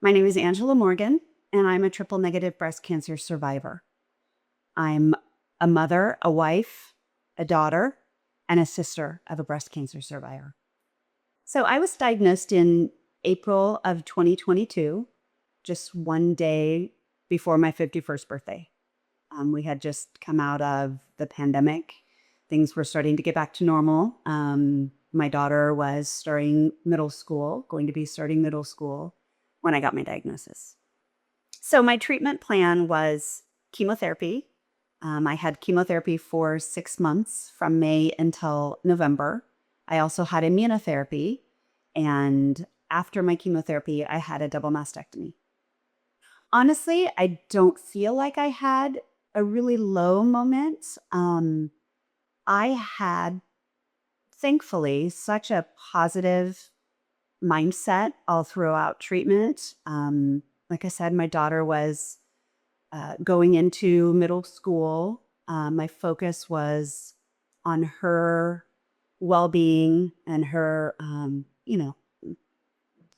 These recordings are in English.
My name is Angela Morgan, and I'm a triple negative breast cancer survivor. I'm a mother, a wife, a daughter, and a sister of a breast cancer survivor. So I was diagnosed in April of 2022, just one day before my 51st birthday. We had just come out of the pandemic. Things were starting to get back to normal. My daughter was going to be starting middle school when I got my diagnosis. So my treatment plan was chemotherapy. I had chemotherapy for 6 months from May until November. I also had immunotherapy. And after my chemotherapy, I had a double mastectomy. Honestly, I don't feel like I had a really low moment. I had, thankfully, such a positive mindset all throughout treatment. Like I said, my daughter was going into middle school. My focus was on her well-being and her,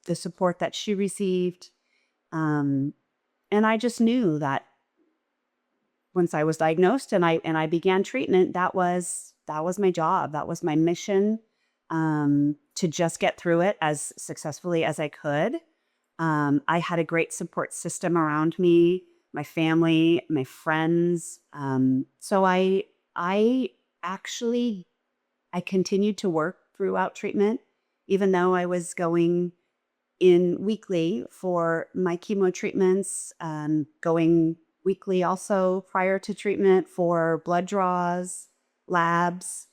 the support that she received. And I just knew that once I was diagnosed and I began treatment, that was my job. That was my mission, to just get through it as successfully as I could. I had a great support system around me, my family, my friends. So I actually I continued to work throughout treatment, even though I was going in weekly for my chemo treatments, going weekly also prior to treatment for blood draws, labs.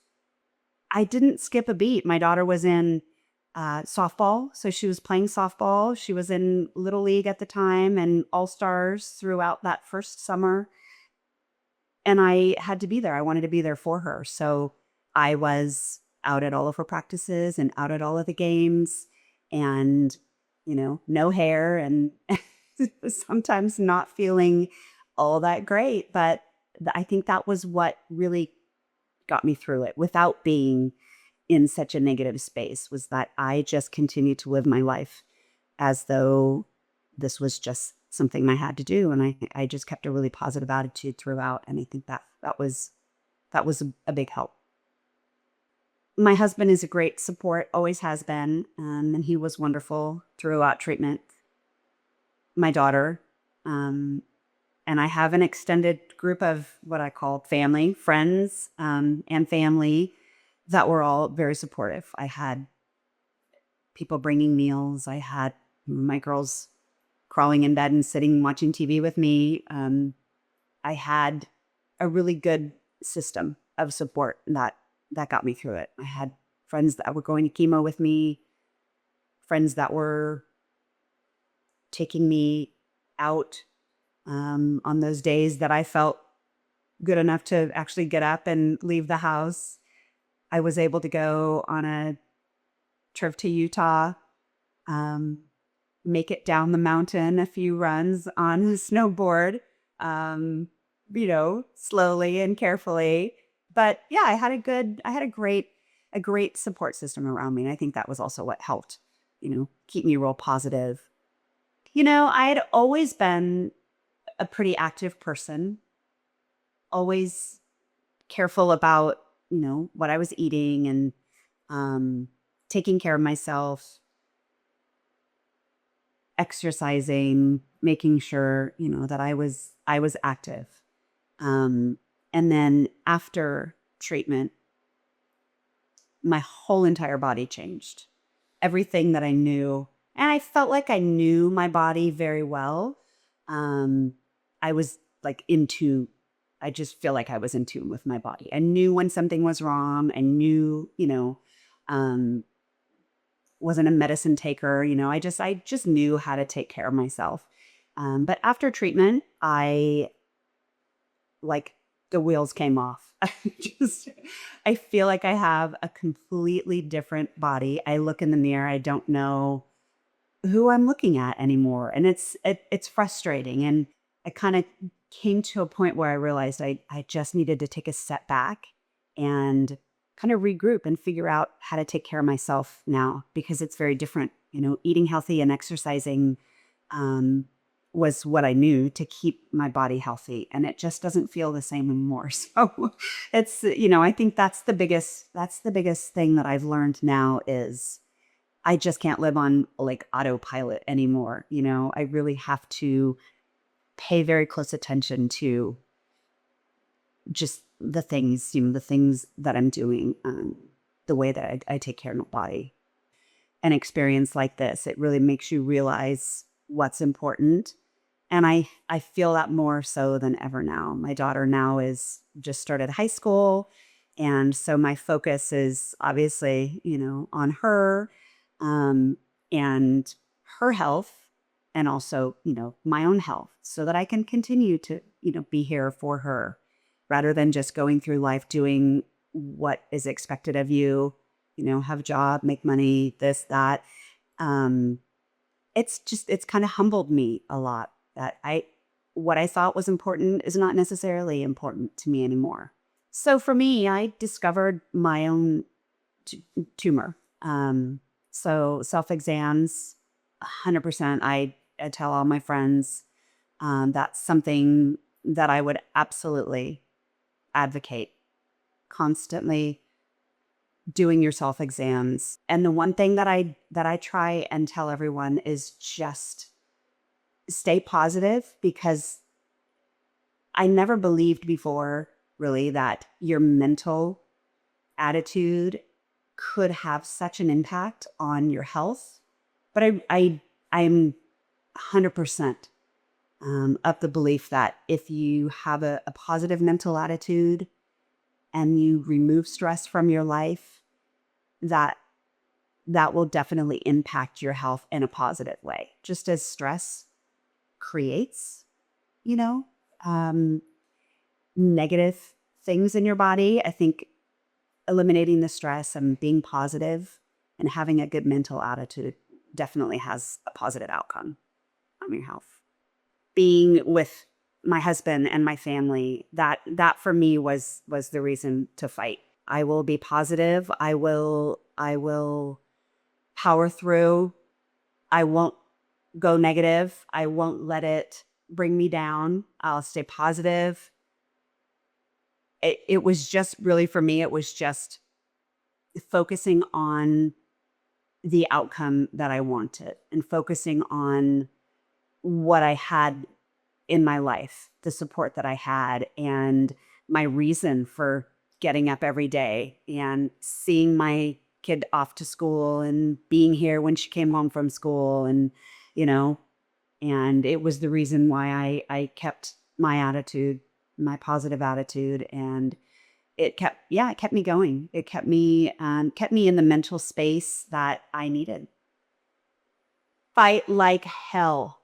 I didn't skip a beat. My daughter was in softball, so she was playing softball. She was in Little League at the time and All Stars throughout that first summer. And I had to be there. I wanted to be there for her. So I was out at all of her practices and out at all of the games and, no hair and sometimes not feeling all that great. But I think that was what really got me through it without being in such a negative space, was that I just continued to live my life as though this was just something I had to do. And I just kept a really positive attitude throughout. And I think that was a big help. My husband is a great support, always has been, and he was wonderful throughout treatment. My daughter, and I have an extended group of what I call family, friends, and family that were all very supportive. I had people bringing meals. I had my girls crawling in bed and sitting watching TV with me. I had a really good system of support that got me through it. I had friends that were going to chemo with me, friends that were taking me out on those days that I felt good enough to actually get up and leave the house. I was able to go on a trip to Utah, make it down the mountain, a few runs on a snowboard, slowly and carefully. But yeah, I had a great support system around me. And I think that was also what helped, keep me real positive. I had always been a pretty active person, always careful about, what I was eating and taking care of myself, exercising, making sure, that I was active. And then after treatment, my whole entire body changed. Everything that I knew, and I felt like I knew my body very well. I was like I just feel like I was in tune with my body. I knew when something was wrong. I knew, wasn't a medicine taker. I just knew how to take care of myself. But after treatment, the wheels came off. I feel like I have a completely different body. I look in the mirror. I don't know who I'm looking at anymore. And it's frustrating. And I kind of came to a point where I realized I just needed to take a step back and kind of regroup and figure out how to take care of myself now, because it's very different, eating healthy and exercising um, was what I knew to keep my body healthy, and it just doesn't feel the same anymore. So it's, I think that's the biggest thing that I've learned now is I just can't live on like autopilot anymore. I really have to pay very close attention to just the things that I'm doing, the way that I take care of my body. An experience like this, it really makes you realize what's important. And I feel that more so than ever now. My daughter now is just started high school. And so my focus is obviously, on her, um, and her health, and also, my own health so that I can continue to, be here for her rather than just going through life doing what is expected of you, have a job, make money, this, that. Um, it's kind of humbled me a lot that what I thought was important is not necessarily important to me anymore. So for me, I discovered my own t- tumor. So self exams, 100%. I tell all my friends, that's something that I would absolutely advocate, constantly doing your self exams. And the one thing that I try and tell everyone is just stay positive, because I never believed before really that your mental attitude could have such an impact on your health. But I'm 100% of the belief that if you have a positive mental attitude and you remove stress from your life, that that will definitely impact your health in a positive way. Just as stress creates, you know, um, negative things in your body, I think eliminating the stress and being positive and having a good mental attitude definitely has a positive outcome on your health. Being with my husband and my family, that for me was the reason to fight. I will be positive. I will power through. I won't go negative. I won't let it bring me down. I'll stay positive. It was just really, for me, it was just focusing on the outcome that I wanted and focusing on what I had in my life, the support that I had, and my reason for getting up every day and seeing my kid off to school and being here when she came home from school, and you know and it was the reason why I kept my attitude, my positive attitude, and it kept me going. It kept me in the mental space that I needed. Fight like hell.